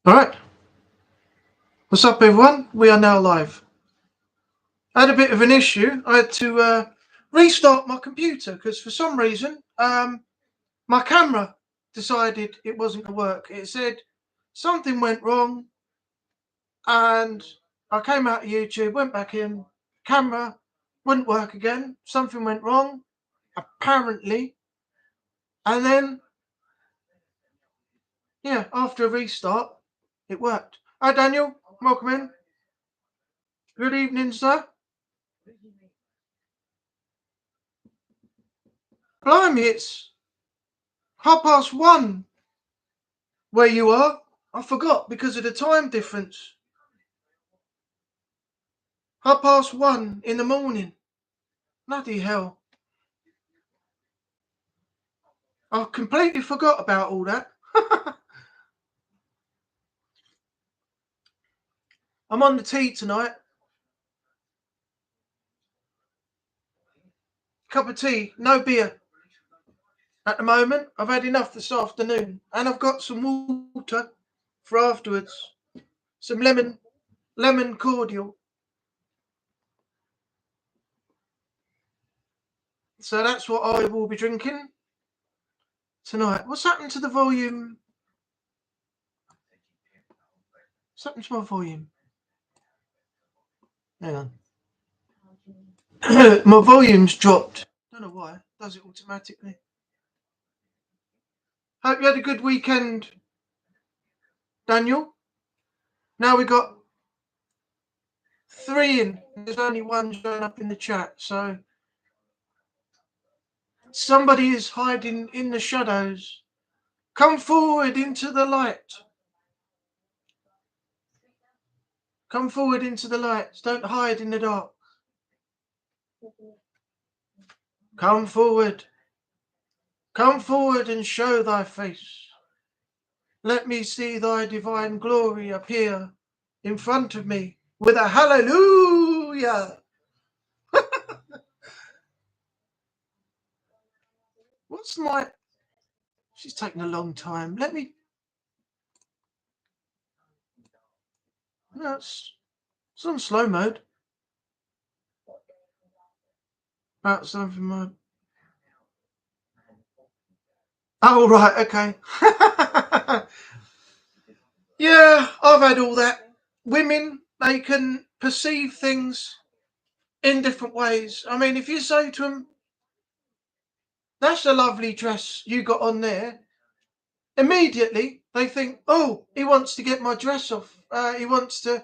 All right. What's up, everyone? We are now live. I had a bit of an issue. I had to restart my computer because for some reason my camera decided it wasn't going to work. It said something went wrong, and I came out of YouTube, went back in, camera wouldn't work again. Something went wrong, apparently, and then after a restart, it worked. Hi, Daniel. Welcome in. Good evening, sir. Blimey, it's 1:30 where you are. I forgot because of the time difference. 1:30 in the morning. Bloody hell. I completely forgot about all that. I'm on the tea tonight. Cup of tea, no beer. At the moment, I've had enough this afternoon, and I've got some water for afterwards. Some lemon cordial. So that's what I will be drinking tonight. What's happened to the volume? What's happened to my volume? Hang on. My volume's dropped. Don't know why. It does it automatically. Hope you had a good weekend, Daniel. Now we got 3 in. There's only one showing up in the chat, so somebody is hiding in the shadows. Come forward into the light. Come forward into the light. Don't hide in the dark. Come forward. Come forward and show thy face. Let me see thy divine glory appear in front of me with a hallelujah. What's my... She's taking a long time. Let me... No, it's on slow mode. About something mode. Oh, right, okay. Yeah, I've had all that. Women, they can perceive things in different ways. I mean, if you say to them, that's a lovely dress you got on there, immediately they think, oh, he wants to get my dress off. He wants to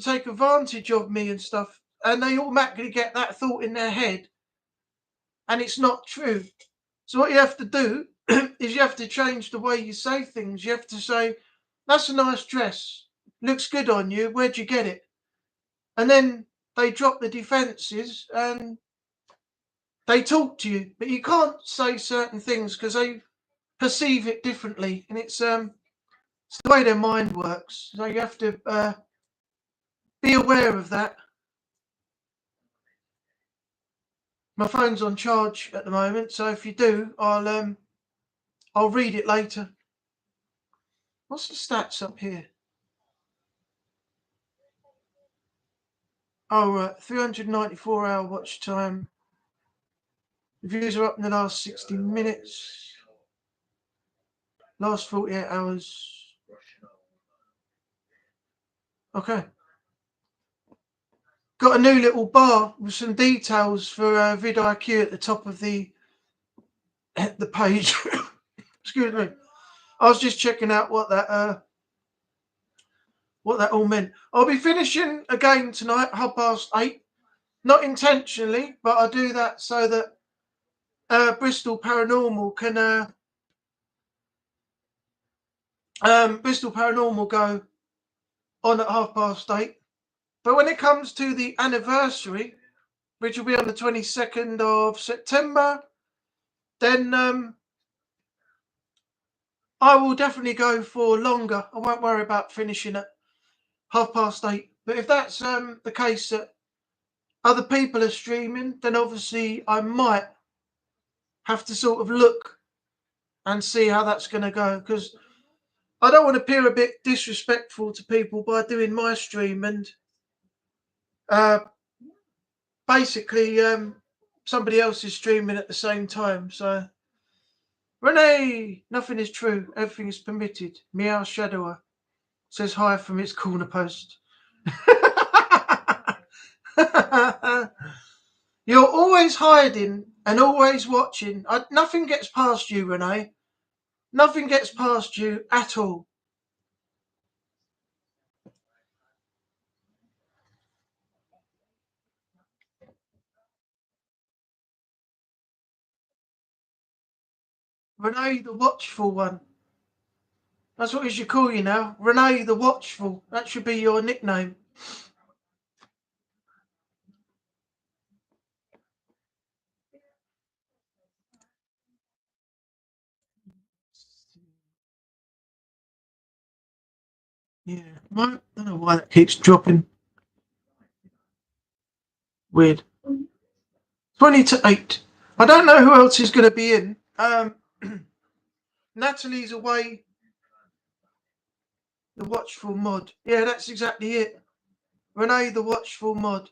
take advantage of me and stuff. And they automatically get that thought in their head. And it's not true. So what you have to do is you have to change the way you say things. You have to say, that's a nice dress. Looks good on you. Where'd you get it? And then they drop the defences and they talk to you. But you can't say certain things because they perceive it differently. And it's the way their mind works. So you have to be aware of that. My phone's on charge at the moment, so if you do, I'll read it later. What's the stats up here? Oh, 394-hour watch time. Views are up in the last 60 minutes. Last 48 hours. Okay. Got a new little bar with some details for vidIQ at the top of the page. Excuse me. I was just checking out what that all meant. I'll be finishing again tonight, 8:30. Not intentionally, but I do that so that Bristol Paranormal can Bristol Paranormal go on at 8:30. But when it comes to the anniversary, which will be on the 22nd of September, then I will definitely go for longer. I won't worry about finishing at 8:30. But if that's the case that other people are streaming, then obviously I might have to sort of look and see how that's going to go. Because I don't want to appear a bit disrespectful to people by doing my stream and basically somebody else is streaming at the same time. So, Renee, nothing is true. Everything is permitted. Meow Shadower says hi from its corner post. You're always hiding and always watching. Nothing gets past you, Renee. Nothing gets past you at all. Renee the Watchful one. That's what we should call you now. Renee the Watchful. That should be your nickname. Yeah. I don't know why that keeps dropping. Weird. 20 to 8. I don't know who else is going to be in. Natalie's away. The Watchful mod. Yeah, that's exactly it. Renee the Watchful mod.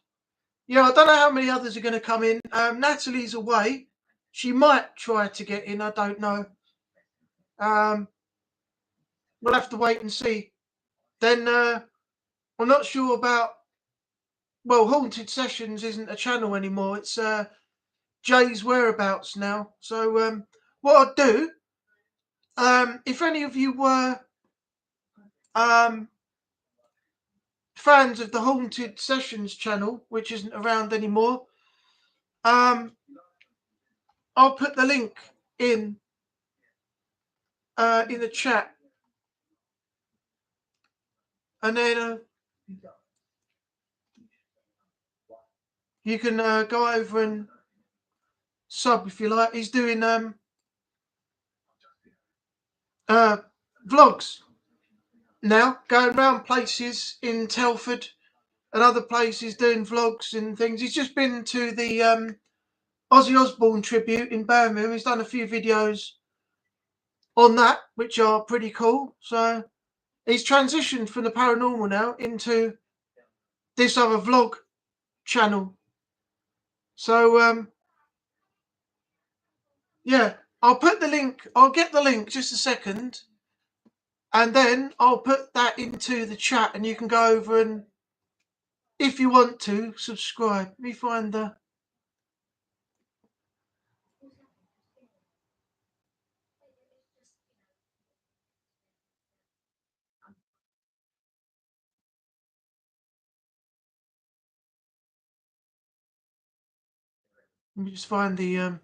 Yeah, I don't know how many others are going to come in. Natalie's away. She might try to get in. I don't know. We'll have to wait and see. Then I'm not sure about. Well, Haunted Sessions isn't a channel anymore. It's Jay's Whereabouts now. So what I'd do, if any of you were fans of the Haunted Sessions channel, which isn't around anymore, I'll put the link in the chat, and then you can go over and sub if you like. He's doing vlogs now, going around places in Telford and other places doing vlogs and things. He's just been to the Ozzy Osbourne tribute in Birmingham. He's done a few videos on that, which are pretty cool. So he's transitioned from the paranormal now into this other vlog channel. So yeah, I'll put the link. I'll get the link just a second, and then I'll put that into the chat, and you can go over and, if you want to, subscribe. Let me find the. Let me just find the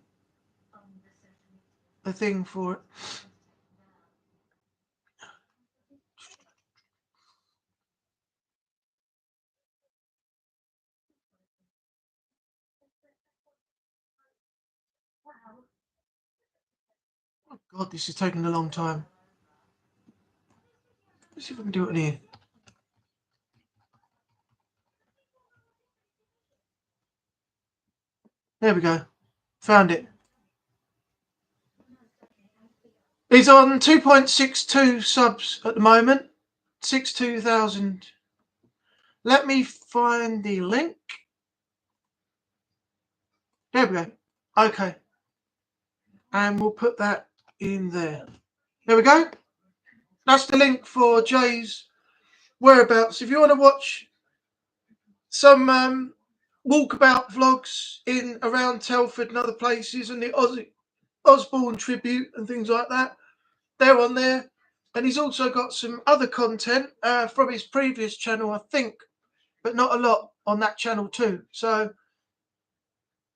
thing for it. Oh God, this is taking a long time. Let's see if I can do it in here. There we go. Found it. He's on 2.62 subs at the moment. 62,000. Let me find the link. There we go. Okay. And we'll put that in there. There we go. That's the link for Jay's Whereabouts. If you want to watch some walkabout vlogs in around Telford and other places, and the Ozzy Osbourne tribute and things like that, they're on there. And he's also got some other content from his previous channel, I think, but not a lot on that channel too. So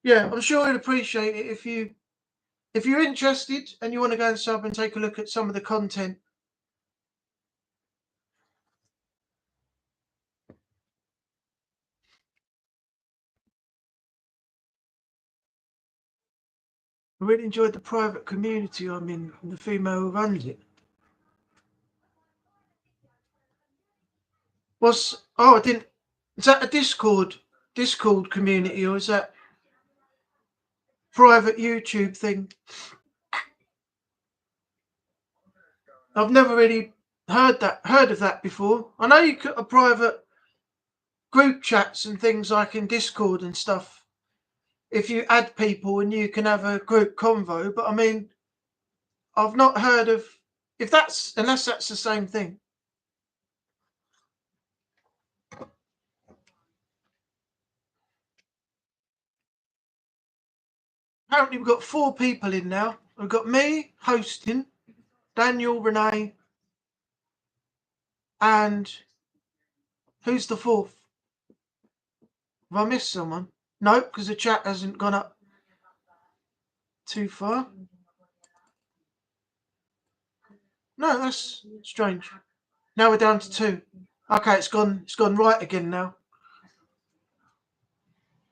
yeah, I'm sure he'd appreciate it if you're interested and you want to go and sub and take a look at some of the content. I really enjoyed the private community I'm in, and the female who runs it. I didn't. Is that a Discord community, or is that private YouTube thing? I've never really heard of that before. I know you could a private group chats and things like in Discord and stuff. If you add people and you can have a group convo, but I mean, I've not heard of unless that's the same thing. Apparently, we've got 4 people in now. We've got me hosting, Daniel, Renee, and who's the 4th? Have I missed someone? No, because the chat hasn't gone up too far. No, that's strange. Now we're down to 2. Okay, it's gone right again now.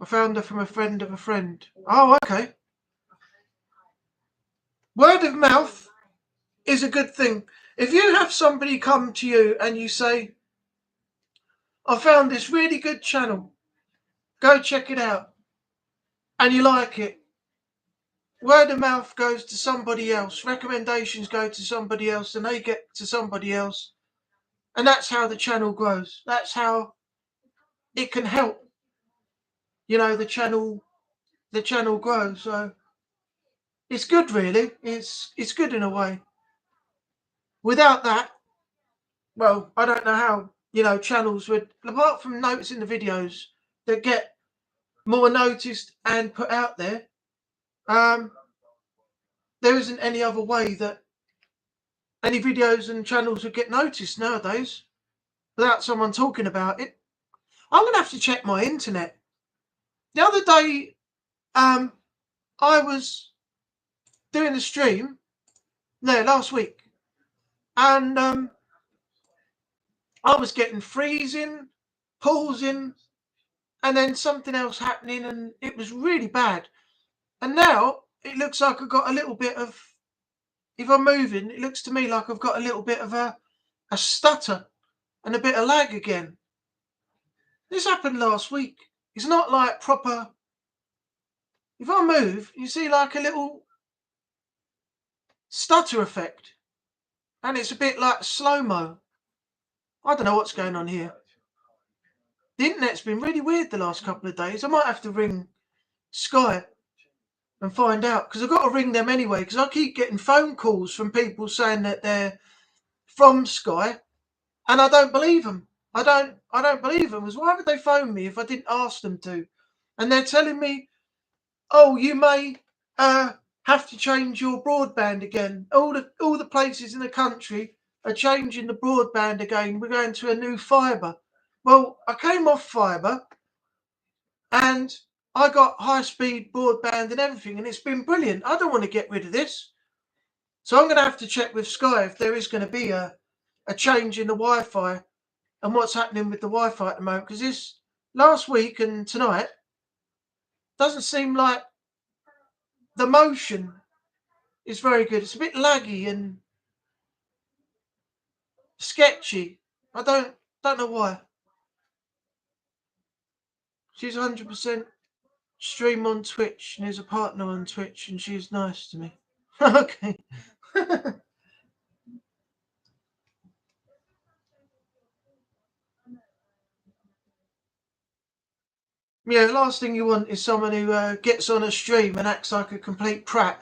I found her from a friend of a friend. Oh, okay. Word of mouth is a good thing. If you have somebody come to you and you say, I found this really good channel, go check it out, and you like it, word of mouth goes to somebody else, recommendations go to somebody else, and they get to somebody else, and that's how the channel grows. That's how it can help, the channel grows. So it's good, really. It's good in a way. Without that, well, I don't know how, channels would, apart from noticing the videos that get more noticed and put out there, there isn't any other way that any videos and channels would get noticed nowadays without someone talking about it. I'm going to have to check my internet. The other day, I was doing a stream there last week, and I was getting freezing, pausing, and then something else happening, and it was really bad. And now it looks like I've got a little bit of, if I'm moving, it looks to me like I've got a little bit of a stutter and a bit of lag again. This happened last week. It's not like proper. If I move, you see like a little stutter effect, and it's a bit like slow-mo. I don't know what's going on here. The internet's been really weird the last couple of days. I might have to ring Sky and find out, because I've got to ring them anyway, because I keep getting phone calls from people saying that they're from Sky, and I don't believe them. I don't believe them. Why would they phone me if I didn't ask them to? And they're telling me, oh, you may have to change your broadband again. All the places in the country are changing the broadband again. We're going to a new fibre. Well, I came off fibre and I got high-speed broadband and everything, and it's been brilliant. I don't want to get rid of this. So I'm going to have to check with Sky if there is going to be a change in the Wi-Fi and what's happening with the Wi-Fi at the moment. Because this last week and tonight doesn't seem like the motion is very good. It's a bit laggy and sketchy. I don't know why. She's 100% stream on Twitch and is a partner on Twitch, and she's nice to me. Okay. Yeah, the last thing you want is someone who gets on a stream and acts like a complete prat.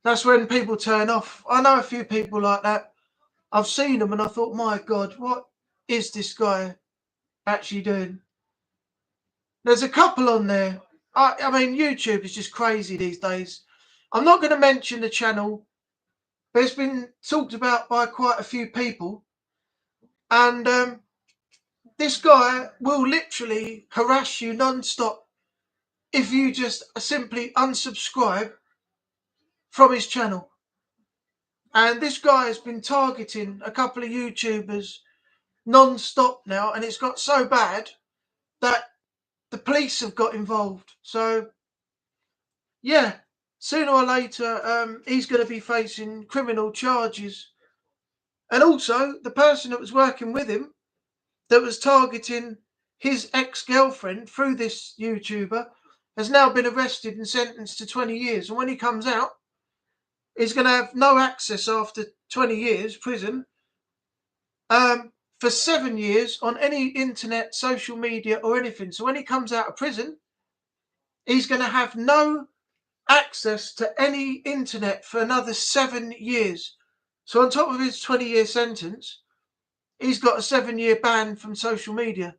That's when people turn off. I know a few people like that. I've seen them and I thought, my God, what is this guy actually doing? There's a couple on there. I mean, YouTube is just crazy these days. I'm not going to mention the channel, but it's been talked about by quite a few people. And this guy will literally harass you non-stop if you just simply unsubscribe from his channel. And this guy has been targeting a couple of YouTubers non-stop now, and it's got so bad that the police have got involved. So, yeah, sooner or later, he's going to be facing criminal charges. And also, the person that was working with him, that was targeting his ex-girlfriend through this YouTuber, has now been arrested and sentenced to 20 years. And when he comes out, he's going to have no access after 20 years prison for 7 years on any internet, social media, or anything. So when he comes out of prison, he's going to have no access to any internet for another 7 years. So on top of his 20-year sentence, he's got a 7-year ban from social media.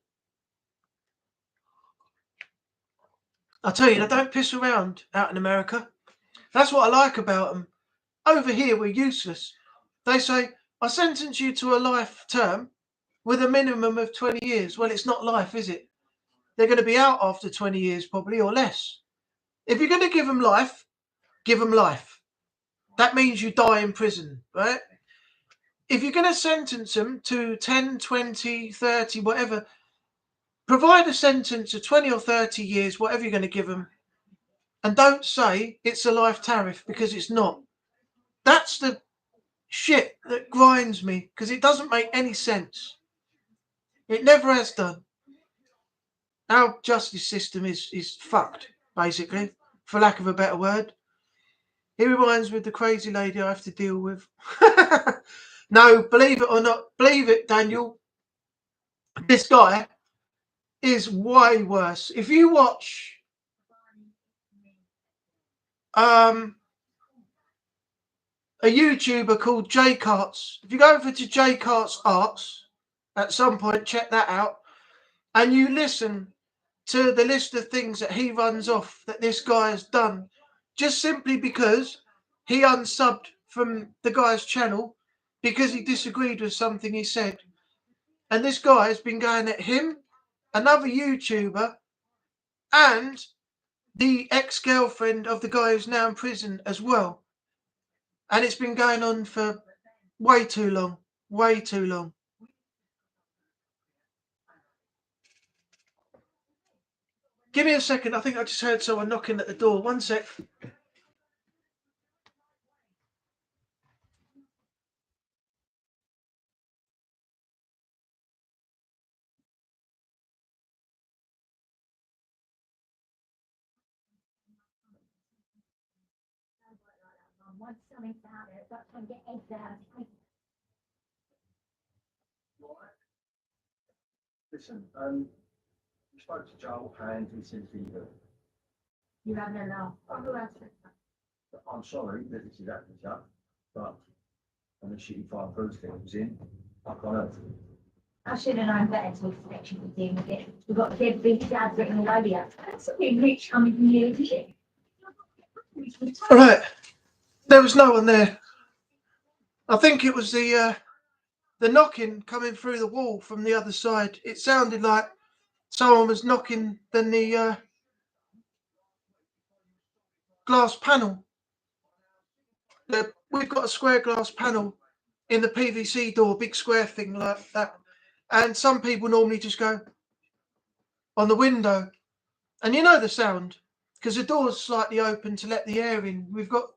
I tell you, they don't piss around out in America. That's what I like about them. Over here, we're useless. They say, I sentence you to a life term with a minimum of 20 years. Well, it's not life, is it? They're going to be out after 20 years probably, or less. If you're going to give them life, give them life. That means you die in prison, right? If you're going to sentence them to 10, 20, 30, whatever, provide a sentence of 20 or 30 years, whatever you're going to give them, and don't say it's a life tariff, because it's not. That's the shit that grinds me, because it doesn't make any sense. It never has done. Our justice system is fucked, basically, for lack of a better word. He reminds me of the crazy lady I have to deal with. No, believe it or not, believe it, Daniel, this guy is way worse. If you watch a YouTuber called Jay Carts, if you go over to Jay Carts Arts at some point, check that out, and you listen to the list of things that he runs off that this guy has done, just simply because he unsubbed from the guy's channel because he disagreed with something he said. And this guy has been going at him, another YouTuber, and the ex-girlfriend of the guy who's now in prison as well. And it's been going on for way too long. Way too long. Give me a second. I think I just heard someone knocking at the door. One sec. Once something's out there, that's when get eggs out. Listen, we spoke to Joel and he says You have no laugh. Oh, who else? I'm sorry that this is happening, Chuck, but on the shitty fire proof thing was in, I can't help it. I should have known better to expect you to deal with it. We've got dead big dads written all over you. That's something rich coming from you, isn't it? All right. There was no one there. I think it was the knocking coming through the wall from the other side. It sounded like someone was knocking than the glass panel. We've got a square glass panel in the PVC door, big square thing like that. And some people normally just go on the window. And you know the sound, because the door's slightly open to let the air in. We've got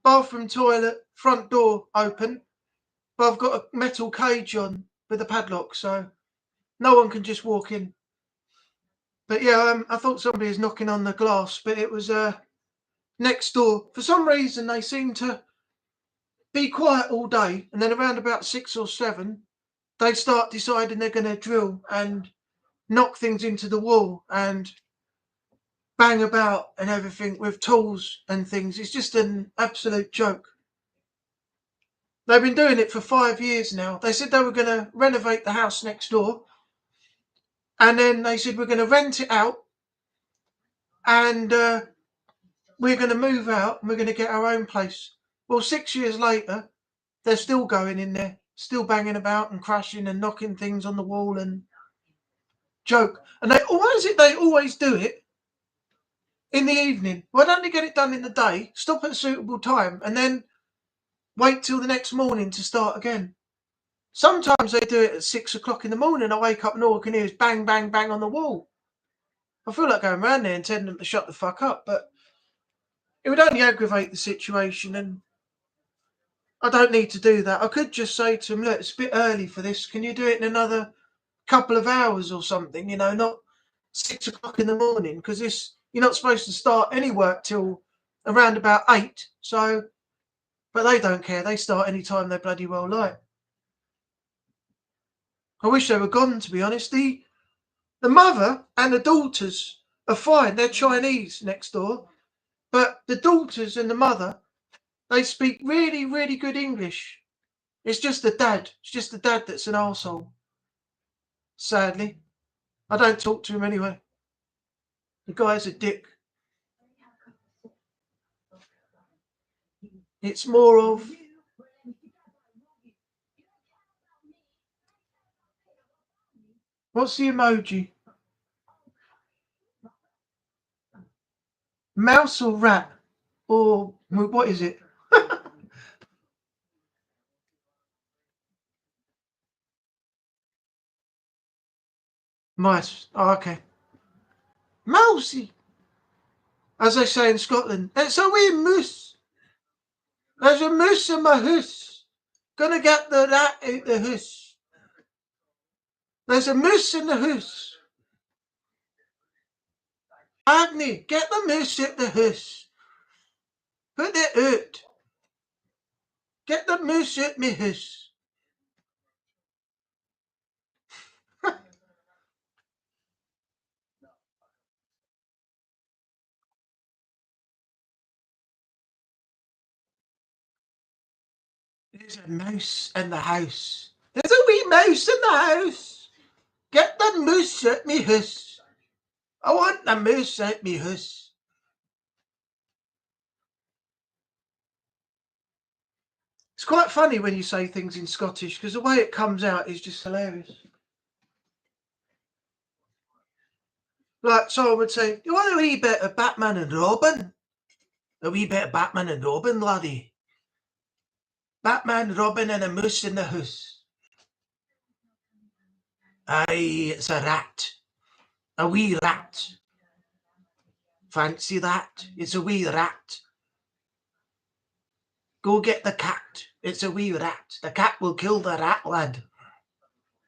bathroom, toilet, front door open, but I've got a metal cage on with a padlock, so no one can just walk in. But yeah, I thought somebody was knocking on the glass, but it was next door. For some reason, they seem to be quiet all day, and then around about 6 or 7, they start deciding they're going to drill and knock things into the wall and bang about and everything with tools and things. It's just an absolute joke. They've been doing it for 5 years now. They said they were going to renovate the house next door, and then they said we're going to rent it out, and we're going to move out and we're going to get our own place. Well, 6 years later, they're still going in there, still banging about and crashing and knocking things on the wall and joke. And why is it they always do it in the evening? Why don't they get it done in the day, stop at a suitable time, and then wait till the next morning to start again? Sometimes they do it at 6 o'clock in the morning. I wake up and all I can hear is bang, bang, bang on the wall. I feel like going around there and telling them to shut the fuck up, but it would only aggravate the situation, and I don't need to do that. I could just say to them, look, it's a bit early for this. Can you do it in another couple of hours or something? You know, not 6 o'clock in the morning, because you're not supposed to start any work till around about 8. So, but they don't care. They start any time they bloody well like. I wish they were gone, to be honest. The mother and the daughters are fine. They're Chinese next door. But the daughters and the mother, they speak really, really good English. It's just the dad. It's just the dad that's an arsehole. Sadly. I don't talk to him anyway. The guy's a dick. It's more of... What's the emoji? Mouse or rat? Or what is it? Mice. Oh, okay. Mousey. As they say in Scotland, it's a wee moose. There's a moose in my house. Gonna get the rat out the house. There's a moose in the house. Agni, get the moose out the house. Put it out. Get the moose out my house. There's a mouse in the house. There's a wee mouse in the house. Get the moose out my house. I want the moose out my house. It's quite funny when you say things in Scottish because the way it comes out is just hilarious. Like someone would say, "You want a wee bit of Batman and Robin? A wee bit of Batman and Robin, laddie. Batman, Robin, and a moose in the house. Aye, it's a rat. A wee rat. Fancy that? It's a wee rat. Go get the cat. It's a wee rat. The cat will kill the rat, lad.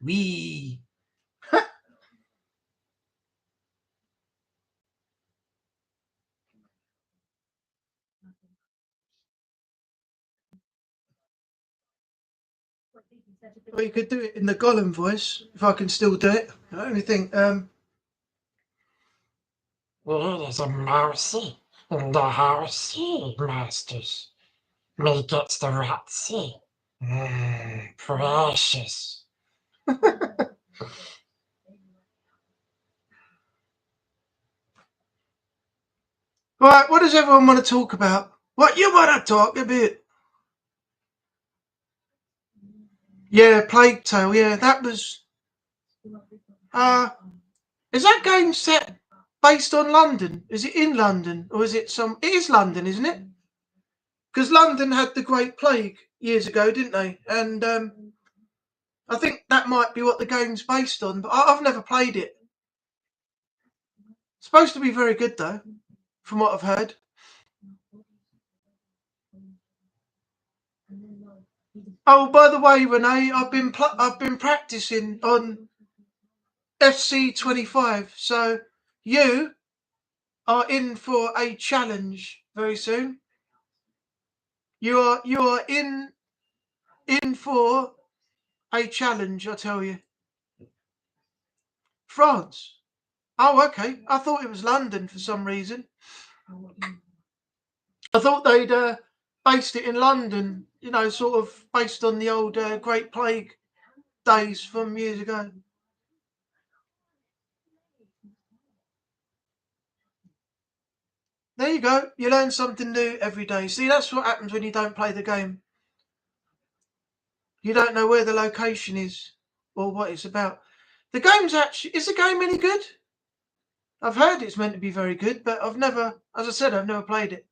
Wee." Well, you could do it in the Gollum voice, if I can still do it. I only think, Well, there's a mousey in the housey, masters. Me gets the ratsy. Precious. right, what does everyone want to talk about? What you want to talk about? Yeah, Plague Tale, yeah, that was... is that game set based on London? Is it in London? Or is it some... It is London, isn't it? Because London had the Great Plague years ago, didn't they? And I think that might be what the game's based on, but I've never played it. It's supposed to be very good, though, from what I've heard. Oh, by the way, Renee, I've been practicing on FC25, so you are in for a challenge very soon. You are in for a challenge, I tell you. France. Oh, okay. I thought it was London for some reason. I thought they'd based it in London, you know, sort of based on the old Great Plague days from years ago. There you go. You learn something new every day. See, that's what happens when you don't play the game. You don't know where the location is or what it's about. The game's actually... Is the game any good? I've heard it's meant to be very good, but I've never... As I said, I've never played it.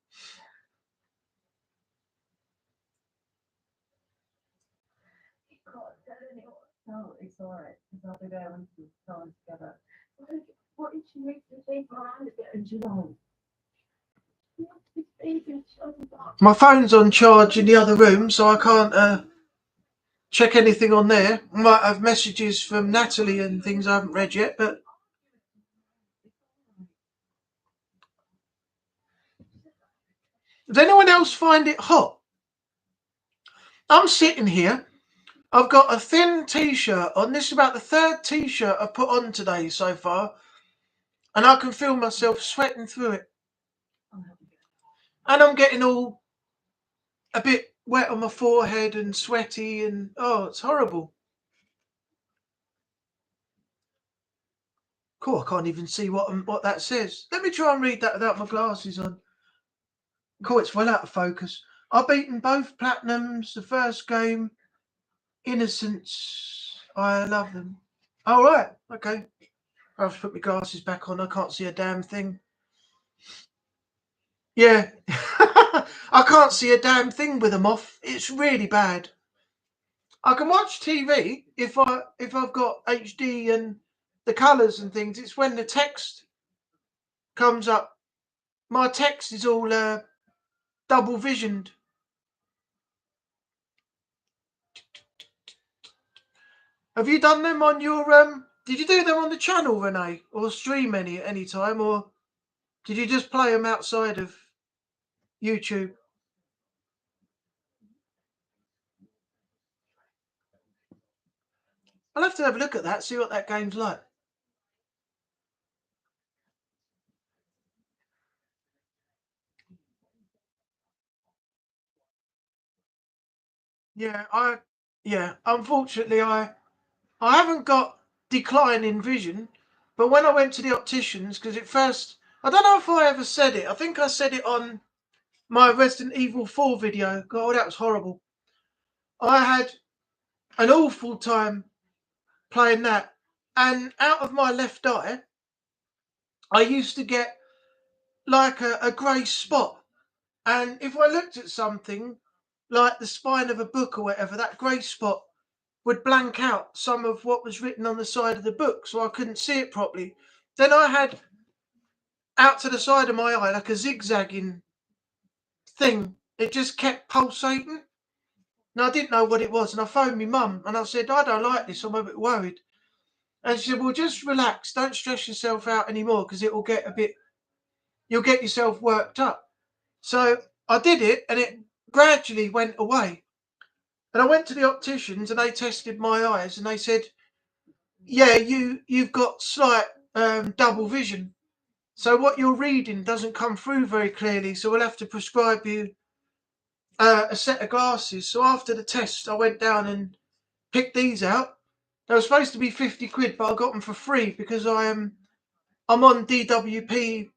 No, it's alright. Because I'll be there when we time together. What did you make the thing around it in July? My phone's on charge in the other room, so I can't check anything on there. I might have messages from Natalie and things I haven't read yet, but... Does anyone else find it hot? I'm sitting here. I've got a thin t-shirt on. This is about the third t-shirt I've put on today so far. And I can feel myself sweating through it. And I'm getting all a bit wet on my forehead and sweaty and oh, it's horrible. Cool, I can't even see what that says. Let me try and read that without my glasses on. Cool, it's well out of focus. I've beaten both platinums. The first game, Innocence. I love them. All right, okay. I have to put my glasses back on. I can't see a damn thing. Yeah, I can't see a damn thing with them off. It's really bad. I can watch TV if I've got HD and the colours and things. It's when the text comes up. My text is all double visioned. Have you done them on your did you do them on the channel, Renee, or stream any time, or did you just play them outside of YouTube? I'll have to have a look at that, see what that game's like. Yeah, unfortunately I haven't got decline in vision, but when I went to the opticians, because at first, I don't know if I ever said it. I think I said it on my Resident Evil 4 video. God, that was horrible. I had an awful time playing that. And out of my left eye, I used to get like a grey spot. And if I looked at something like the spine of a book or whatever, that grey spot would blank out some of what was written on the side of the book, so I couldn't see it properly. Then I had out to the side of my eye like a zigzagging thing. It just kept pulsating. And I didn't know what it was. And I phoned my mum and I said, I don't like this. I'm a bit worried. And she said, well, just relax. Don't stress yourself out anymore because it will get you'll get yourself worked up. So I did it and it gradually went away. And I went to the opticians and they tested my eyes and they said, yeah, you've got slight double vision. So what you're reading doesn't come through very clearly. So we'll have to prescribe you a set of glasses. So after the test, I went down and picked these out. They were supposed to be 50 quid, but I got them for free because I'm on DWP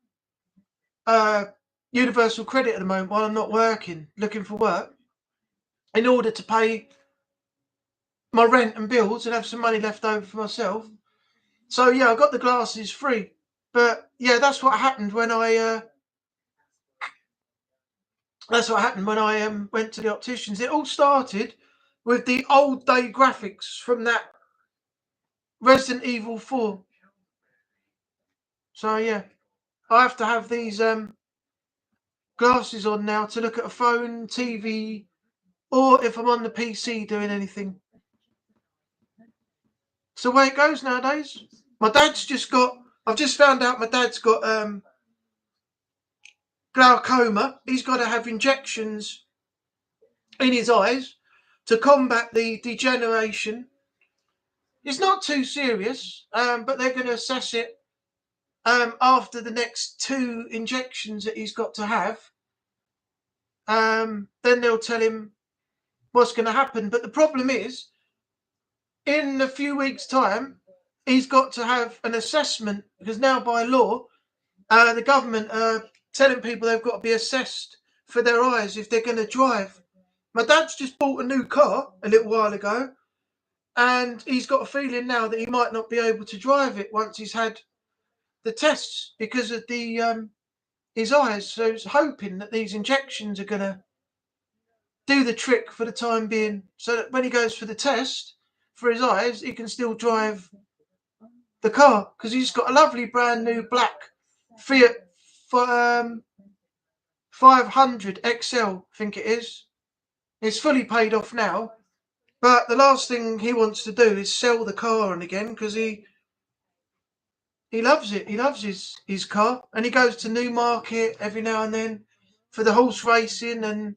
Universal Credit at the moment while I'm not working, looking for work, in order to pay my rent and bills and have some money left over for myself. So yeah, I got the glasses free. But yeah, that's what happened when I went to the opticians. It all started with the old day graphics from that Resident Evil 4. So yeah, I have to have these glasses on now to look at a phone, TV, or if I'm on the PC doing anything. It's the way it goes nowadays. My dad's I've just found out my dad's got glaucoma. He's got to have injections in his eyes to combat the degeneration. It's not too serious, but they're going to assess it after the next 2 injections that he's got to have. Then they'll tell him what's going to happen. But the problem is, in a few weeks' time, he's got to have an assessment because now by law, the government are telling people they've got to be assessed for their eyes if they're going to drive. My dad's just bought a new car a little while ago, and he's got a feeling now that he might not be able to drive it once he's had the tests because of the his eyes. So he's hoping that these injections are going to do the trick for the time being, so that when he goes for the test for his eyes, he can still drive the car because he's got a lovely brand new black Fiat 500 XL, I think it is. It's fully paid off now, but the last thing he wants to do is sell the car on again because he loves it. He loves his car, and he goes to Newmarket every now and then for the horse racing and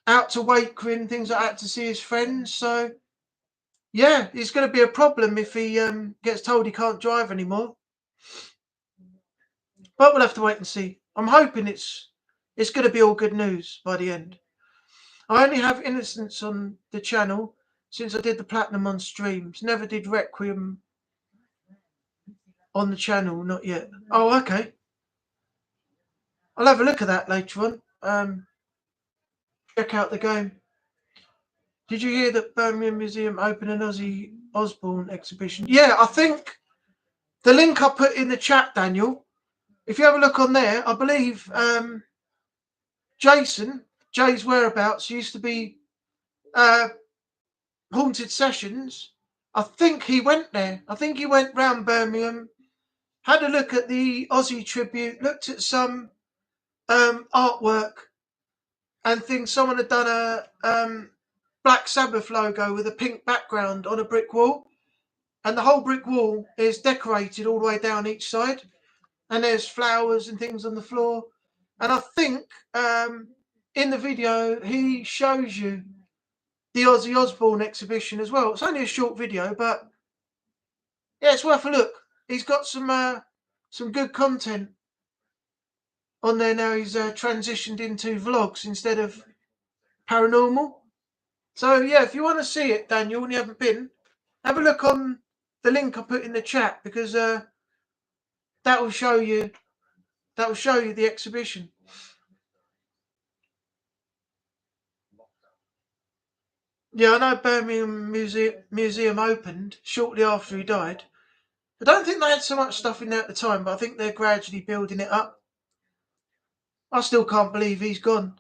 out to Wakering, things like that, to see his friends. So Yeah, it's going to be a problem if he gets told he can't drive anymore. But we'll have to wait and see. I'm hoping it's going to be all good news by the end. I only have Innocence on the channel since I did the Platinum on streams. Never did Requiem on the channel, not yet. Oh, okay. I'll have a look at that later on. Check out the game. Did you hear that Birmingham Museum opened an Ozzy Osbourne exhibition? Yeah, I think the link I put in the chat, Daniel, if you have a look on there, I believe Jay's whereabouts used to be Haunted Sessions. I think he went there. I think he went round Birmingham, had a look at the Ozzy tribute, looked at some artwork and things. Someone had done a Black Sabbath logo with a pink background on a brick wall, and the whole brick wall is decorated all the way down each side, and there's flowers and things on the floor. And I think in the video he shows you the Ozzy Osbourne exhibition as well. It's only a short video, but yeah, it's worth a look. He's got some good content on there now. He's transitioned into vlogs instead of paranormal. So yeah, if you want to see it, Daniel, and you haven't been, have a look on the link I put in the chat, because that will show you the exhibition. Yeah, I know Birmingham Museum opened shortly after he died. I don't think they had so much stuff in there at the time, but I think they're gradually building it up. I still can't believe he's gone.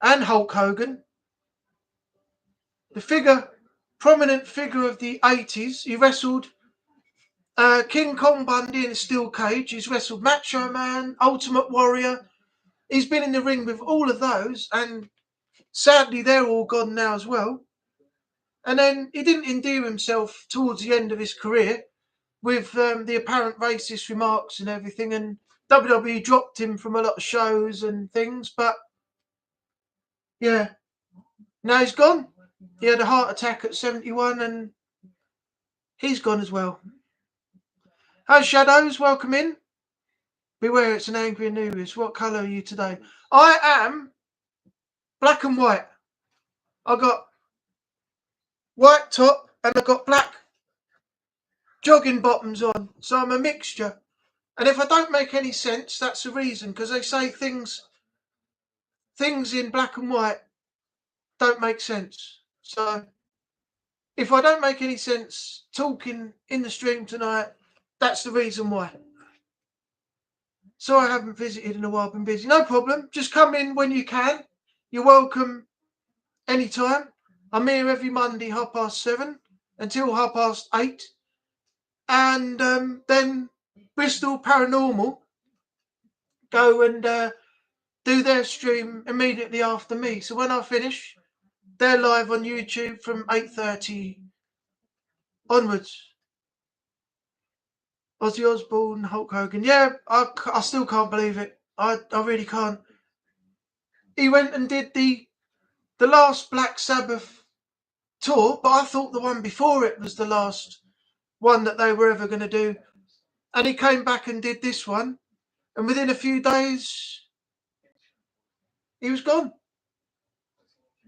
And Hulk Hogan, the prominent figure of the 80s. He wrestled King Kong Bundy in a steel cage. He's wrestled Macho Man, Ultimate Warrior. He's been in the ring with all of those, and sadly they're all gone now as well. And then he didn't endear himself towards the end of his career with the apparent racist remarks and everything, and WWE dropped him from a lot of shows and things. But yeah, now he's gone. He had a heart attack at 71 and he's gone as well. Hi Shadows, welcome in. Beware, it's an angry Anubis. What colour are you today? I am black and white. I got white top and I got black jogging bottoms on. So I'm a mixture. And if I don't make any sense, that's the reason, because they say things in black and white don't make sense. So if I don't make any sense talking in the stream tonight, that's the reason why. So I haven't visited in a while, been busy. No problem. Just come in when you can. You're welcome anytime. I'm here every Monday, 7:30 until 8:30. And then Bristol Paranormal go and do their stream immediately after me. So when I finish, they're live on YouTube from 8:30 onwards. Ozzy Osbourne, Hulk Hogan. Yeah, I still can't believe it. I really can't. He went and did the last Black Sabbath tour, but I thought the one before it was the last one that they were ever going to do. And he came back and did this one, and within a few days, he was gone.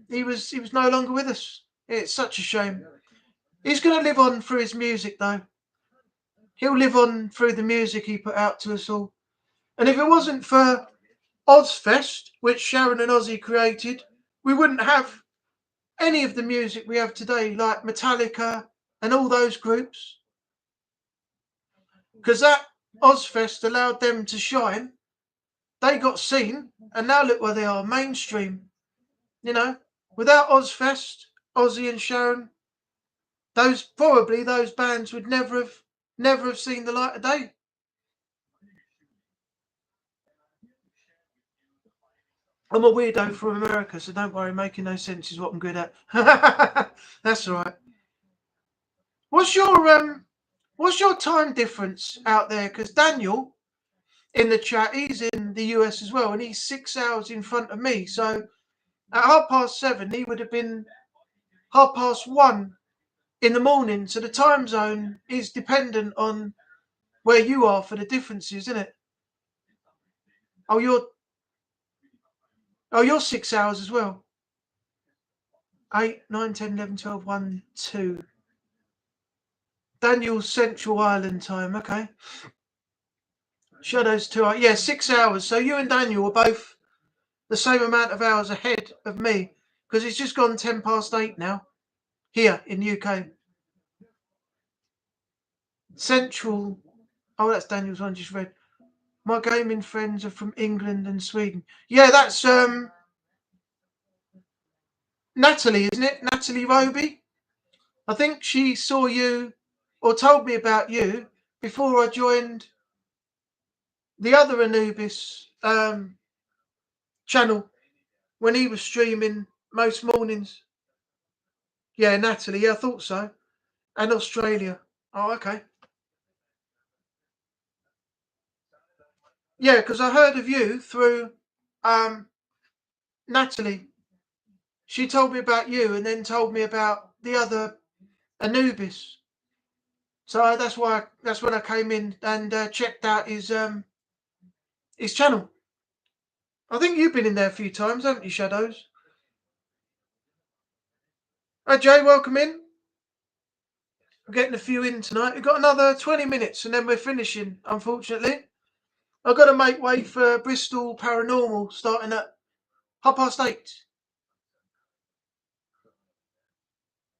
He was no longer with us. It's such a shame. He's going to live on through his music, though. He'll live on through the music he put out to us all. And if it wasn't for Ozfest, which Sharon and Ozzy created, we wouldn't have any of the music we have today, like Metallica and all those groups. Because that Ozfest allowed them to shine. They got seen, and now look where they are, mainstream. You know, without Ozfest, Ozzy and Sharon, those bands would never have seen the light of day. I'm a weirdo from America, so don't worry, making no sense is what I'm good at. That's all right. What's your time difference out there? Because Daniel in the chat, he's in the US as well, and he's 6 hours in front of me. So at 7:30, he would have been 1:30 in the morning, so the time zone is dependent on where you are for the differences, isn't it? Oh, you're 6 hours as well. 8, 9, 10, 11, 12, 1, 2. Daniel's Central Island time, okay. Shadow's 2 hours. Yeah, 6 hours. So you and Daniel are both the same amount of hours ahead of me, because it's just gone 10 past 8 now here in the UK. Central. Oh, that's Daniel's one just read. My gaming friends are from England and Sweden. Yeah, that's Natalie, isn't it? Natalie Roby. I think she saw you or told me about you before I joined the other Anubis channel when he was streaming most mornings. Yeah, Natalie. Yeah, I thought so. And Australia. Oh, okay. Yeah, because I heard of you through Natalie. She told me about you and then told me about the other Anubis. So that's when I came in and checked out his channel. I think you've been in there a few times, haven't you, Shadows? Hi, Jay, welcome in. We're getting a few in tonight. We've got another 20 minutes and then we're finishing, unfortunately. I've got to make way for Bristol Paranormal starting at 8:30.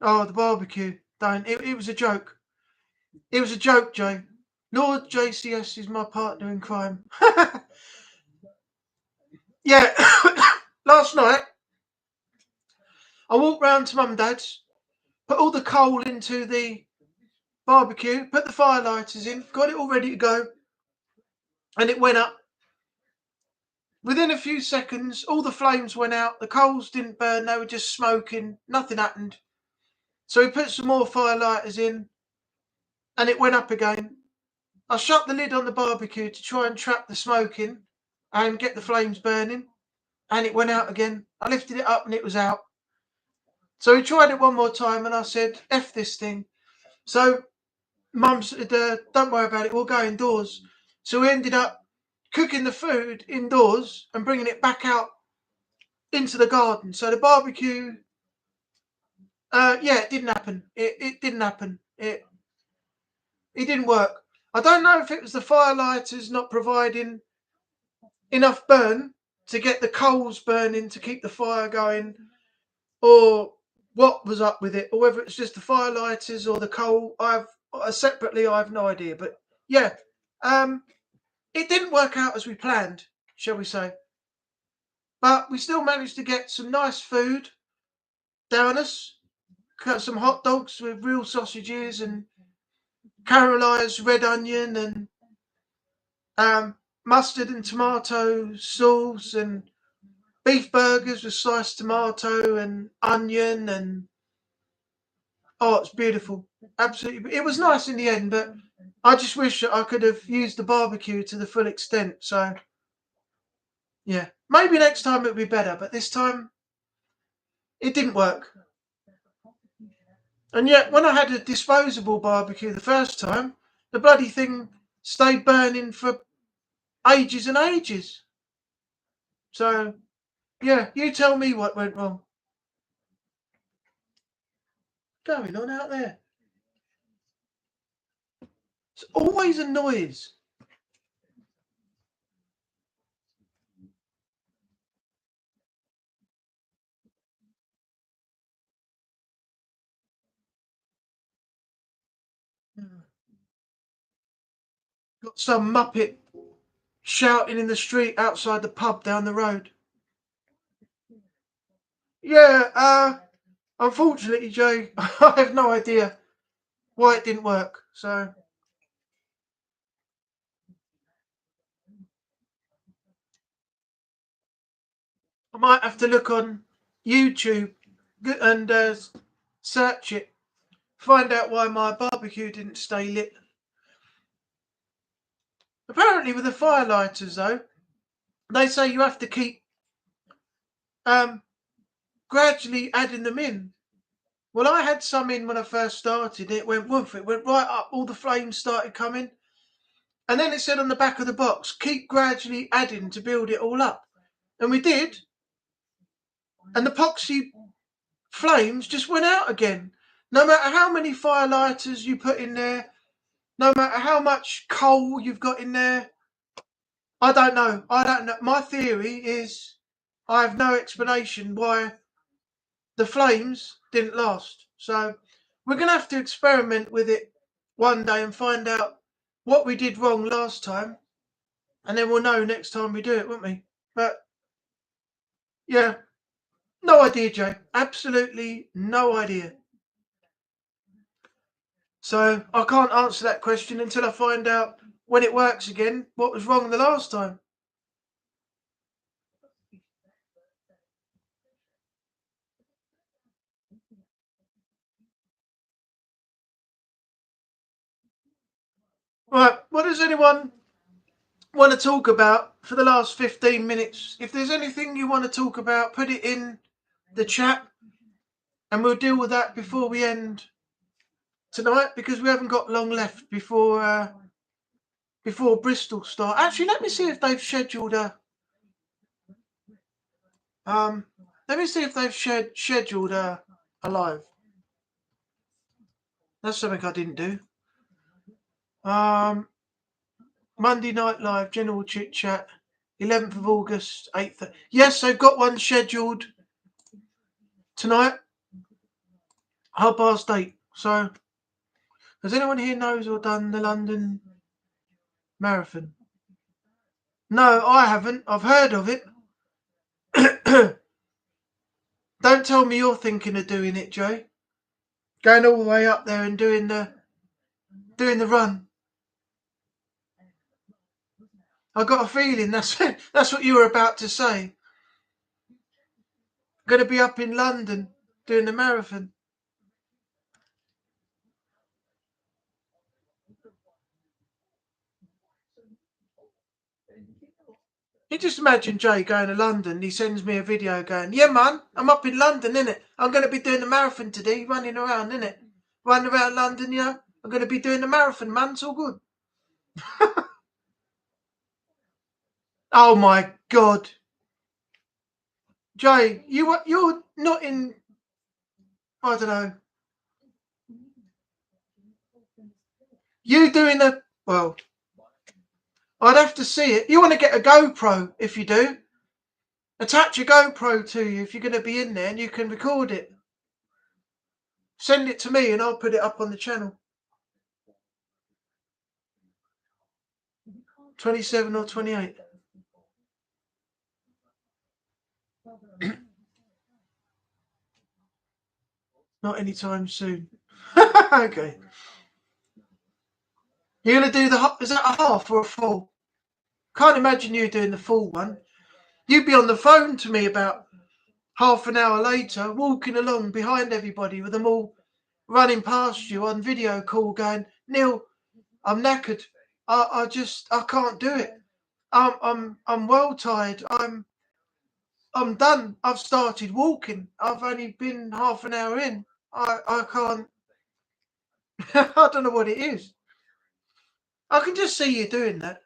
Oh, the barbecue. Don't. It was a joke. It was a joke, Jay. Lord JCS is my partner in crime. Yeah. Last night, I walked round to Mum and Dad's, put all the coal into the barbecue, put the firelighters in, got it all ready to go, and it went up. Within a few seconds, all the flames went out, the coals didn't burn, they were just smoking, nothing happened. So we put some more firelighters in, and it went up again. I shut the lid on the barbecue to try and trap the smoke in and get the flames burning, and it went out again. I lifted it up and it was out. So we tried it one more time, and I said, F this thing. So Mum said, don't worry about it, we'll go indoors. So we ended up cooking the food indoors and bringing it back out into the garden. So the barbecue, it didn't happen. It didn't happen. It didn't work. I don't know if it was the firelighters not providing enough burn to get the coals burning to keep the fire going, or what was up with it, or whether it's just the firelighters or the coal. I have no idea. But yeah, it didn't work out as we planned, shall we say. But we still managed to get some nice food down us. Cut some hot dogs with real sausages and caramelized red onion and mustard and tomato sauce, and beef burgers with sliced tomato and onion, and it's beautiful. Absolutely. It was nice in the end, but I just wish that I could have used the barbecue to the full extent. So yeah, maybe next time it'll be better, but this time it didn't work. And yet, when I had a disposable barbecue the first time, the bloody thing stayed burning for ages and ages. So, yeah, you tell me what went wrong. Going on out there. It's always a noise. Got some muppet shouting in the street outside the pub down the road. Yeah, unfortunately, Jay, I have no idea why it didn't work. So I might have to look on YouTube and search it, find out why my barbecue didn't stay lit. Apparently, with the firelighters, though, they say you have to keep gradually adding them in. Well, I had some in when I first started. It went woof. It went right up. All the flames started coming. And then it said on the back of the box, keep gradually adding to build it all up. And we did. And the epoxy flames just went out again. No matter how many fire lighters you put in there, no matter how much coal you've got in there, I don't know. My theory is I have no explanation why the flames didn't last. So we're going to have to experiment with it one day and find out what we did wrong last time. And then we'll know next time we do it, won't we? But yeah, no idea, Jay. Absolutely no idea. So I can't answer that question until I find out when it works again what was wrong the last time. Right, what does anyone want to talk about for the last 15 minutes? If there's anything you want to talk about, put it in the chat and we'll deal with that before we end tonight, because we haven't got long left before Bristol start. Actually, let me see if they've scheduled a scheduled a live. That's something I didn't do. Monday Night Live, general chit chat, 11th of August, 8th. Yes, they've got one scheduled tonight, 8:30. So, has anyone here knows or done the London Marathon? No, I haven't. I've heard of it. Don't tell me you're thinking of doing it, Jay. Going all the way up there and doing the run. I got a feeling that's what you were about to say. Going to be up in London doing the marathon. You just imagine Jay going to London. He sends me a video going, yeah, man, I'm up in London, innit? I'm going to be doing the marathon today, running around, innit? Running around London, you know? I'm going to be doing the marathon, man. It's all good. Oh, my God. Jay, you're not in, I don't know. You doing a, well, I'd have to see it. You want to get a GoPro if you do. Attach a GoPro to you if you're going to be in there and you can record it. Send it to me and I'll put it up on the channel. 27 or 28. Not anytime soon. Okay. You're going to do is that a half or a full? Can't imagine you doing the full one. You'd be on the phone to me about half an hour later, walking along behind everybody with them all running past you on video call going, Neil, I'm knackered. I can't do it. I'm well tired. I'm done. I've started walking. I've only been half an hour in. I can't. I don't know what it is. I can just see you doing that.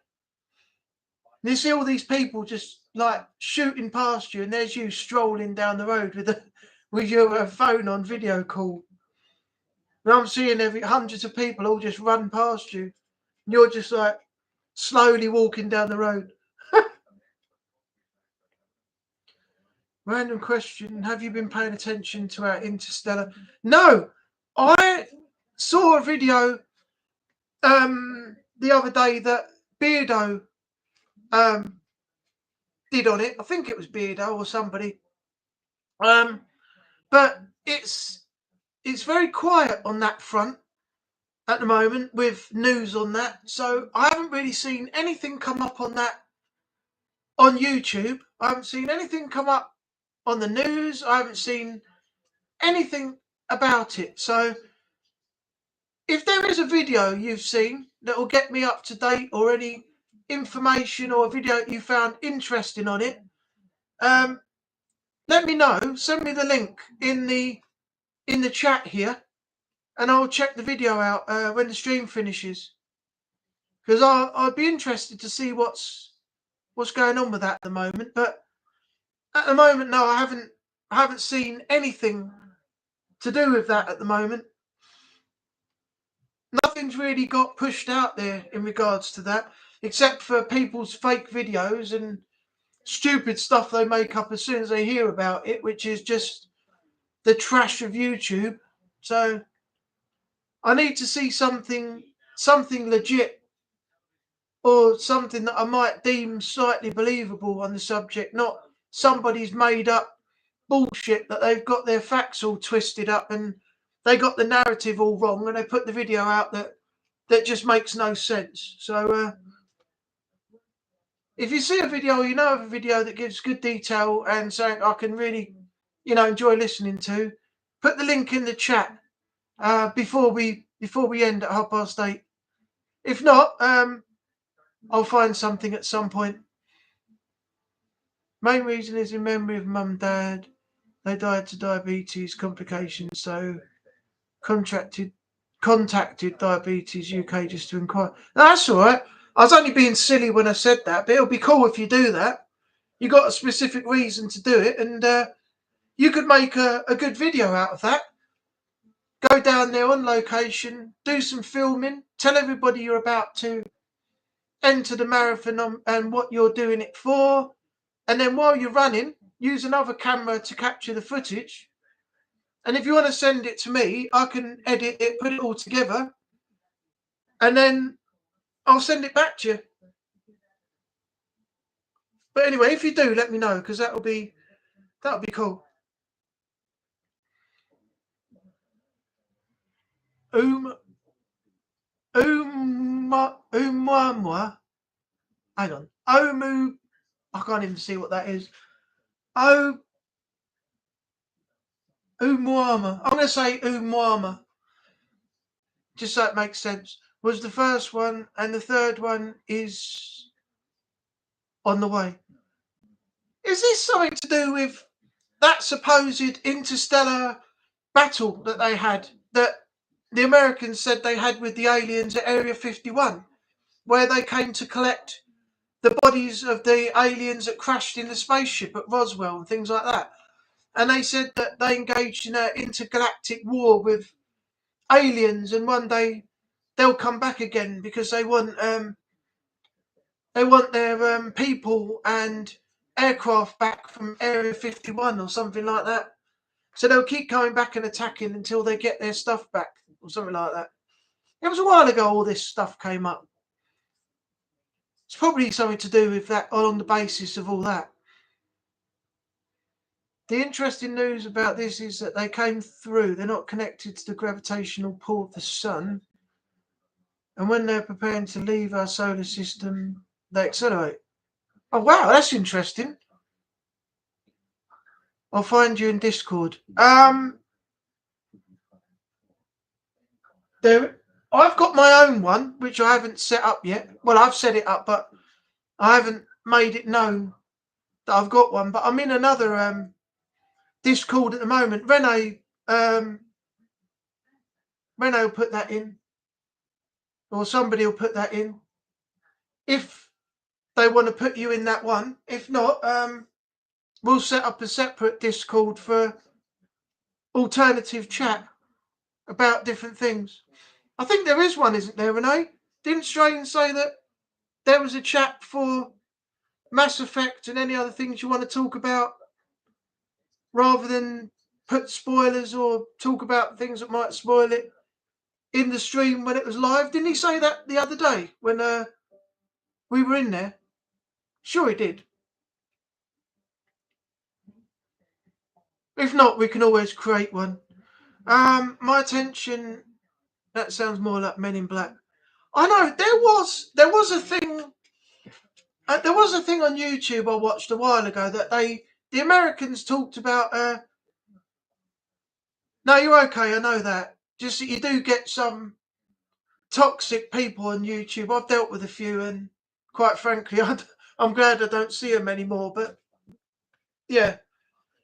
And you see all these people just like shooting past you, and there's you strolling down the road with your phone on video call. And I'm seeing hundreds of people all just run past you. And you're just like slowly walking down the road. Random question. Have you been paying attention to our Interstellar? No, I saw a video the other day that Beardo did on it. I think it was Beardo or somebody. But it's very quiet on that front at the moment with news on that. So I haven't really seen anything come up on that on YouTube. I haven't seen anything come up on the news. I haven't seen anything about it. So if there is a video you've seen that will get me up to date, or any information or a video you found interesting on it, let me know. Send me the link in the in the chat here, and I'll check the video out when the stream finishes, because I'd be interested to see what's going on with that at the moment. But at the moment, no, I haven't seen anything to do with that at the moment. Nothing's really got pushed out there in regards to that, except for people's fake videos and stupid stuff they make up as soon as they hear about it, which is just the trash of YouTube. So I need to see something legit, or something that I might deem slightly believable on the subject, not somebody's made up bullshit that they've got their facts all twisted up and they got the narrative all wrong and they put the video out that just makes no sense. So if you see a video, you know of a video that gives good detail and something I can really, enjoy listening to, put the link in the chat before we end at 8:30. If not, I'll find something at some point. Main reason is in memory of mum and dad. They died to diabetes complications, so contacted Diabetes UK just to inquire. No, that's all right. I was only being silly when I said that, but it'll be cool if you do that. You got a specific reason to do it, and you could make a good video out of that. Go down there on location, do some filming, tell everybody you're about to enter the marathon and what you're doing it for, and then while you're running, use another camera to capture the footage. And if you want to send it to me, I can edit it, put it all together, and then I'll send it back to you. But anyway, if you do, let me know, because that'll be cool. Umwamwa. Hang on. Omu. I can't even see what that is. Umwama. I'm going to say Umwama, just so it makes sense. Was the first one, and the third one is on the way. Is this something to do with that supposed interstellar battle that they had, that the Americans said they had with the aliens at Area 51, where they came to collect the bodies of the aliens that crashed in the spaceship at Roswell and things like that? And they said that they engaged in an intergalactic war with aliens, and one day they'll come back again because they want their people and aircraft back from Area 51 or something like that. So they'll keep coming back and attacking until they get their stuff back or something like that. It was a while ago all this stuff came up. It's probably something to do with that, on the basis of all that. The interesting news about this is that they came through. They're not connected to the gravitational pull of the sun. And when they're preparing to leave our solar system, they accelerate. Oh, wow, that's interesting. I'll find you in Discord. I've got my own one, which I haven't set up yet. Well, I've set it up, but I haven't made it known that I've got one. But I'm in another Discord at the moment. Renee will put that in, or somebody will put that in, if they want to put you in that one. If not, we'll set up a separate Discord for alternative chat about different things. I think there is one, isn't there, Renee? Didn't Strain say that there was a chat for Mass Effect and any other things you want to talk about, rather than put spoilers or talk about things that might spoil it in the stream when it was live? Didn't he say that the other day when we were in there? Sure he did. If not, we can always create one. My attention, that sounds more like Men in Black. I know there was a thing. There was a thing on YouTube I watched a while ago that the Americans talked about. No, you're okay. I know that. Just that you do get some toxic people on YouTube. I've dealt with a few, and quite frankly, I'm glad I don't see them anymore. But yeah,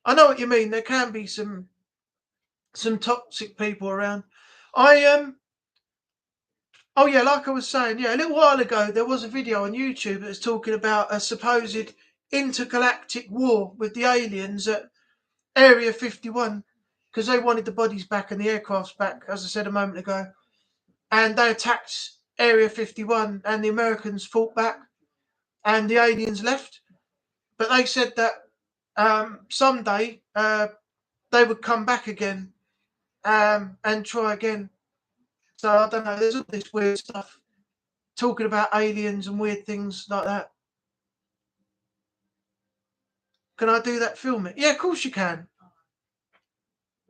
I know what you mean. There can be some some toxic people around. Oh yeah, like I was saying, yeah, a little while ago there was a video on YouTube that was talking about a supposed intergalactic war with the aliens at Area 51 because they wanted the bodies back and the aircrafts back, as I said a moment ago, and they attacked Area 51 and the Americans fought back and the aliens left. But they said that someday they would come back again and try again. So I don't know. There's all this weird stuff talking about aliens and weird things like that. Can I do that? Film it? Yeah, of course you can.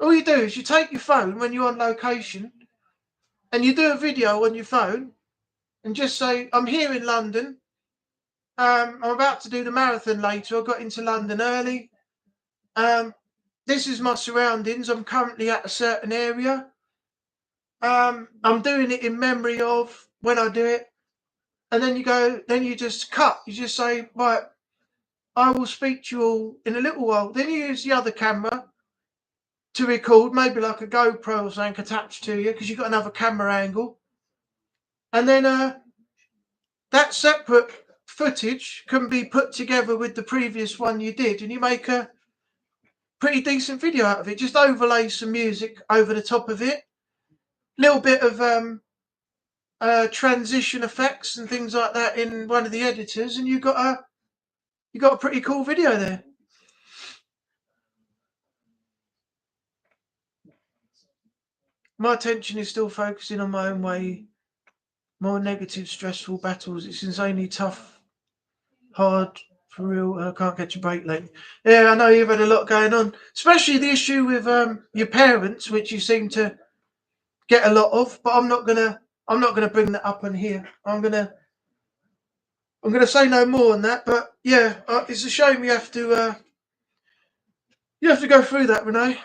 All you do is you take your phone when you're on location and you do a video on your phone and just say, I'm here in London. I'm about to do the marathon later. I got into London early. This is my surroundings. I'm currently at a certain area. I'm doing it in memory of when I do it. And then you just cut. You just say, right, I will speak to you all in a little while. Then you use the other camera to record, maybe like a GoPro or something attached to you because you've got another camera angle. And then that separate footage can be put together with the previous one you did, and you make a pretty decent video out of it. Just overlay some music over the top of it, little bit of transition effects and things like that in one of the editors, and you got a pretty cool video there. My attention is still focusing on my own way. More negative, stressful battles. It's insanely tough, hard, for real. I can't catch a break lately. Yeah, I know you've had a lot going on, especially the issue with your parents, which you seem to get a lot of. But I'm not gonna bring that up on here. I'm gonna say no more on that. But yeah, it's a shame you have to go through that, Renee.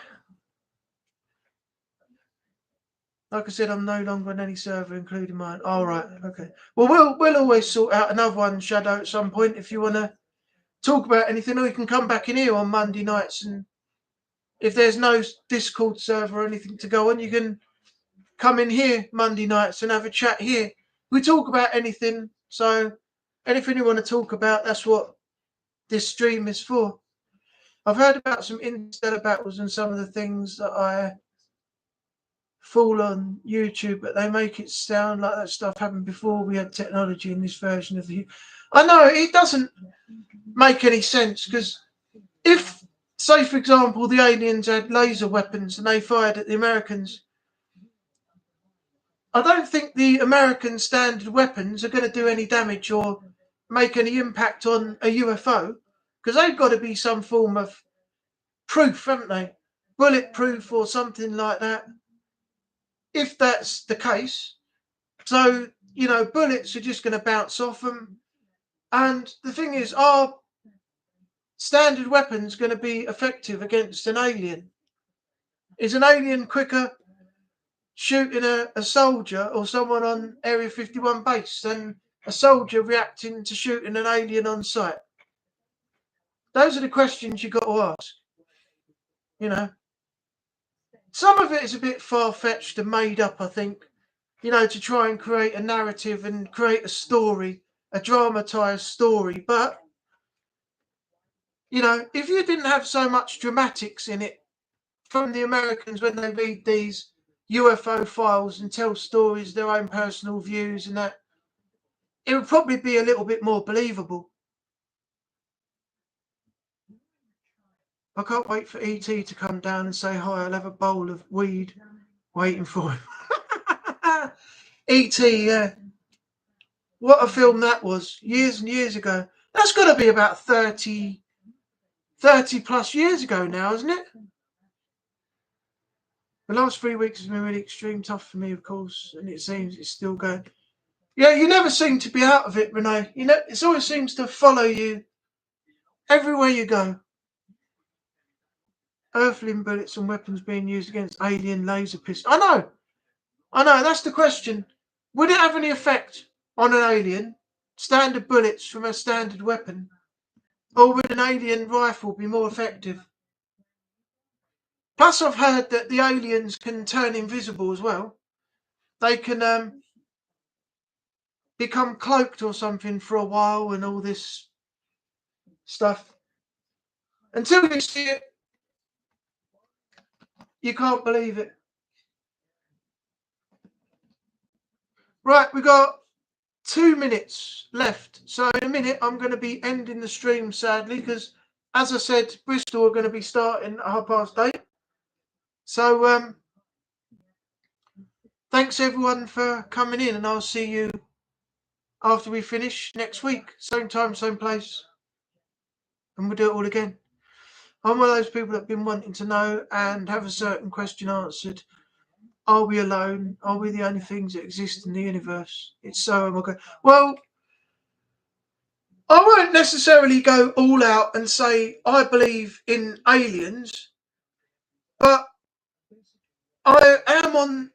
Like I said, I'm no longer on any server, including mine. All right, okay. Well, we'll always sort out another one, Shadow, at some point if you want to talk about anything, or you can come back in here on Monday nights, and if there's no Discord server or anything to go on, you can come in here Monday nights and have a chat here. We talk about anything, so anything you want to talk about, that's what this stream is for. I've heard about some interstellar battles and some of the things that I fall on YouTube, but they make it sound like that stuff happened before we had technology in this version of the... I know, it doesn't make any sense, because if, say for example, the aliens had laser weapons and they fired at the Americans, I don't think the American standard weapons are going to do any damage or make any impact on a UFO, because they've got to be some form of proof, haven't they? Bulletproof or something like that, if that's the case. So, bullets are just going to bounce off them. And the thing is, are standard weapons going to be effective against an alien? Is an alien quicker shooting a soldier or someone on Area 51 base than a soldier reacting to shooting an alien on site? Those are the questions you got to ask. Some of it is a bit far-fetched and made up, I think, to try and create a narrative and create a story, a dramatized story. But, if you didn't have so much dramatics in it from the Americans when they read these UFO files and tell stories, their own personal views and that, it would probably be a little bit more believable. I can't wait for E.T. to come down and say hi. I'll have a bowl of weed waiting for him. E.T., yeah. What a film that was, years and years ago. That's got to be about 30 plus years ago now, isn't it? The last 3 weeks has been really extreme tough for me, of course, and it seems it's still going. Yeah, you never seem to be out of it, Renee. It always seems to follow you everywhere you go. Earthling bullets and weapons being used against alien laser pistols. I know, that's the question. Would it have any effect on an alien? Standard bullets from a standard weapon? Or would an alien rifle be more effective? Plus, I've heard that the aliens can turn invisible as well. They can become cloaked or something for a while and all this stuff. Until you see it, you can't believe it. Right, we got 2 minutes left. So in a minute, I'm going to be ending the stream, sadly, because as I said, Bristol are going to be starting at 8:30. So thanks everyone for coming in, and I'll see you after we finish next week. Same time, same place. And we'll do it all again. I'm one of those people that have been wanting to know and have a certain question answered. Are we alone? Are we the only things that exist in the universe? It's so, am I going? Well, I won't necessarily go all out and say I believe in aliens, but I am on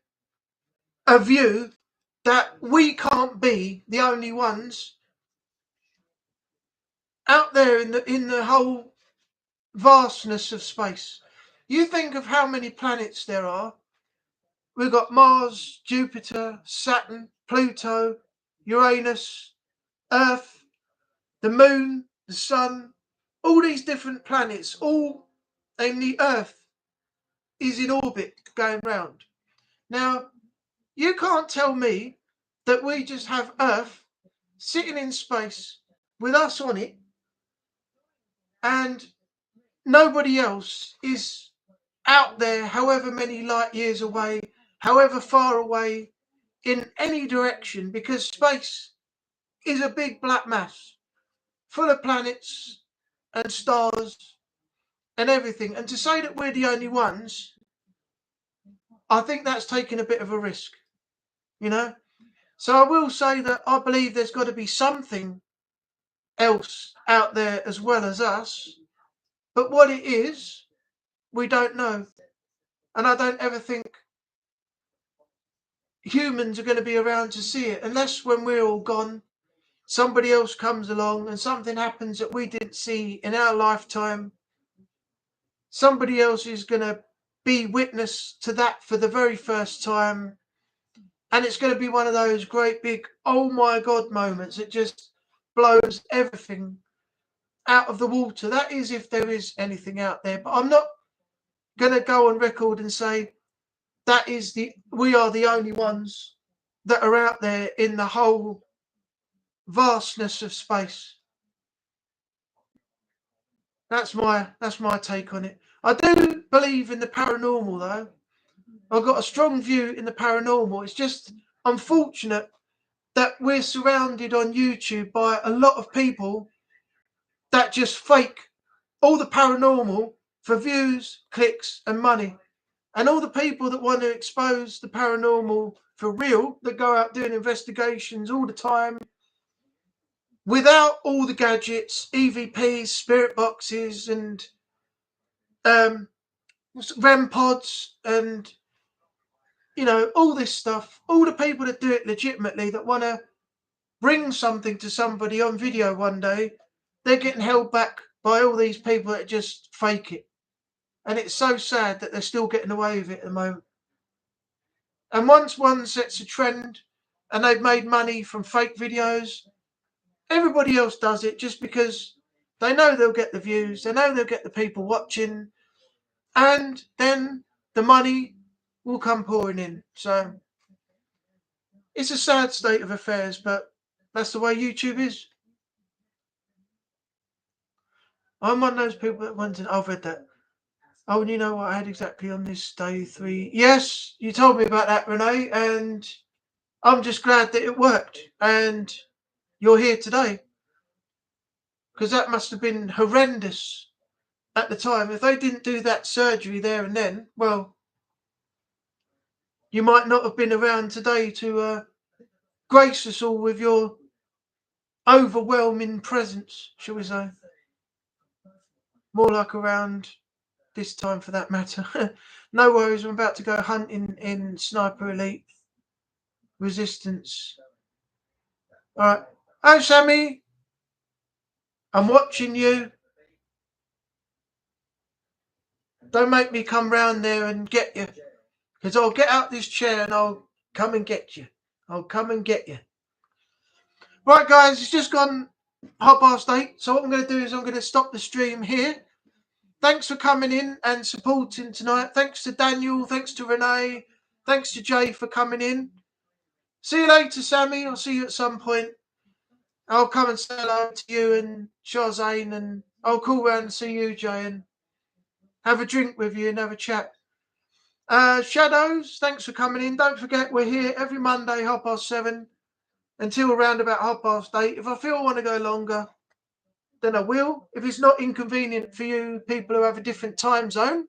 a view that we can't be the only ones out there in the whole vastness of space. You think of how many planets there are. We've got Mars, Jupiter, Saturn, Pluto, Uranus, Earth, the Moon, the Sun, all these different planets, all in the Earth is in orbit going round. Now, you can't tell me that we just have Earth sitting in space with us on it and nobody else is out there however many light years away, however far away in any direction, because space is a big black mass full of planets and stars and everything. And to say that we're the only ones, I think that's taking a bit of a risk, you know? So I will say that I believe there's got to be something else out there as well as us. But what it is, we don't know. And I don't ever think humans are going to be around to see it, unless when we're all gone, somebody else comes along and something happens that we didn't see in our lifetime. Somebody else is going to be witness to that for the very first time. And it's going to be one of those great big, oh my God moments that just blows everything out of the water. That is if there is anything out there. But I'm not going to go on record and say we are the only ones that are out there in the whole vastness of space. That's my take on it. I do believe in the paranormal, though. I've got a strong view in the paranormal. It's just unfortunate that we're surrounded on YouTube by a lot of people that just fake all the paranormal for views, clicks, and money. And all the people that want to expose the paranormal for real, that go out doing investigations all the time, without all the gadgets, EVPs, spirit boxes, and REM pods, and all this stuff. All the people that do it legitimately, that want to bring something to somebody on video one day, they're getting held back by all these people that just fake it. And it's so sad that they're still getting away with it at the moment. And once one sets a trend and they've made money from fake videos, everybody else does it just because they know they'll get the views, they know they'll get the people watching, and then the money will come pouring in. So it's a sad state of affairs, but that's the way YouTube is. I'm one of those people that went I've read that. Oh, and you know what I had exactly on this day 3? Yes, you told me about that, Renee, and I'm just glad that it worked and you're here today. Because that must have been horrendous at the time. If they didn't do that surgery there and then, well, you might not have been around today to grace us all with your overwhelming presence, shall we say. More like around this time for that matter. No worries, I'm about to go hunting in Sniper Elite Resistance. Alright. Hi, Sammy. I'm watching you. Don't make me come round there and get you. Because I'll get out this chair and I'll come and get you. I'll come and get you. Right, guys, it's just gone 8:30. So what I'm going to do is I'm going to stop the stream here. Thanks for coming in and supporting tonight. Thanks to Daniel. Thanks to Renee. Thanks to Jay for coming in. See you later, Sammy. I'll see you at some point. I'll come and say hello to you and Shazane, and I'll call round and see you, Jay, and have a drink with you and have a chat. Shadows, thanks for coming in. Don't forget, we're here every Monday, 7:30, until around about 8:30. If I feel I want to go longer, then I will. If it's not inconvenient for you people who have a different time zone.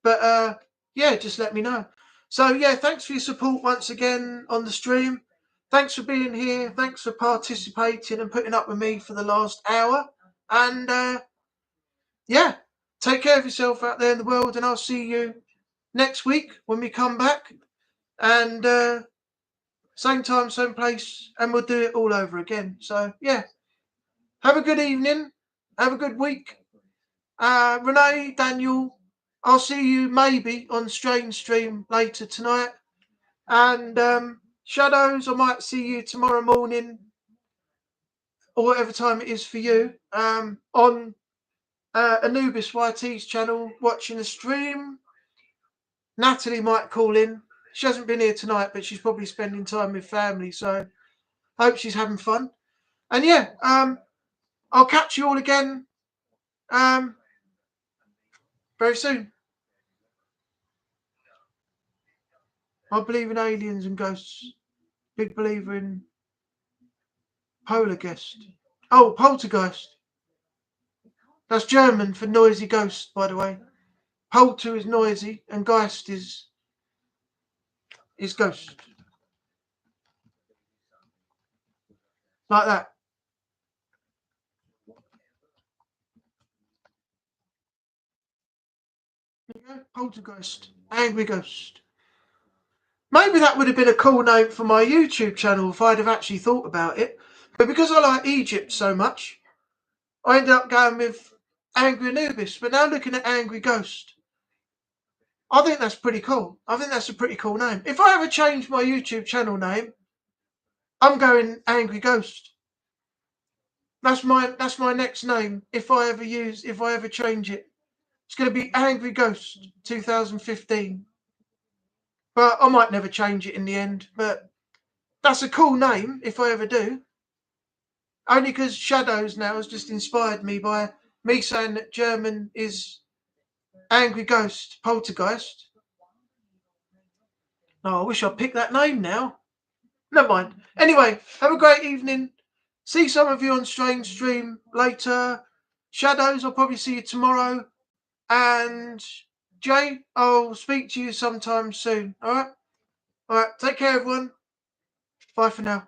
But yeah, just let me know. So yeah, thanks for your support once again on the stream. Thanks for being here. Thanks for participating and putting up with me for the last hour. And yeah, take care of yourself out there in the world, and I'll see you next week when we come back. And same time, same place, and we'll do it all over again. So yeah, have a good evening. Have a good week. Renee, Daniel, I'll see you maybe on Strange Stream later tonight. And Shadows, I might see you tomorrow morning or whatever time it is for you on Anubis YT's channel watching the stream. Natalie might call in. She hasn't been here tonight, but she's probably spending time with family, so I hope she's having fun. And yeah, I'll catch you all again very soon. I believe in aliens and ghosts. Big believer in Poltergeist. Oh, Poltergeist. That's German for noisy ghost, by the way. Polter is noisy and Geist is ghost. Like that. Poltergeist. Angry ghost. Maybe that would have been a cool name for my YouTube channel if I'd have actually thought about it. But because I like Egypt so much, I ended up going with Angry Anubis. But now looking at Angry Ghost, I think that's pretty cool. I think that's a pretty cool name. If I ever change my YouTube channel name, I'm going Angry Ghost. That's my next name. If I ever change it, it's going to be Angry Ghost 2015. But I might never change it in the end. But that's a cool name if I ever do. Only because Shadows now has just inspired me by me saying that German is Angry Ghost, Poltergeist. Oh, I wish I'd picked that name now. Never mind. Anyway, have a great evening. See some of you on Strange Stream later. Shadows, I'll probably see you tomorrow. And Jay, I'll speak to you sometime soon. All right? All right. Take care, everyone. Bye for now.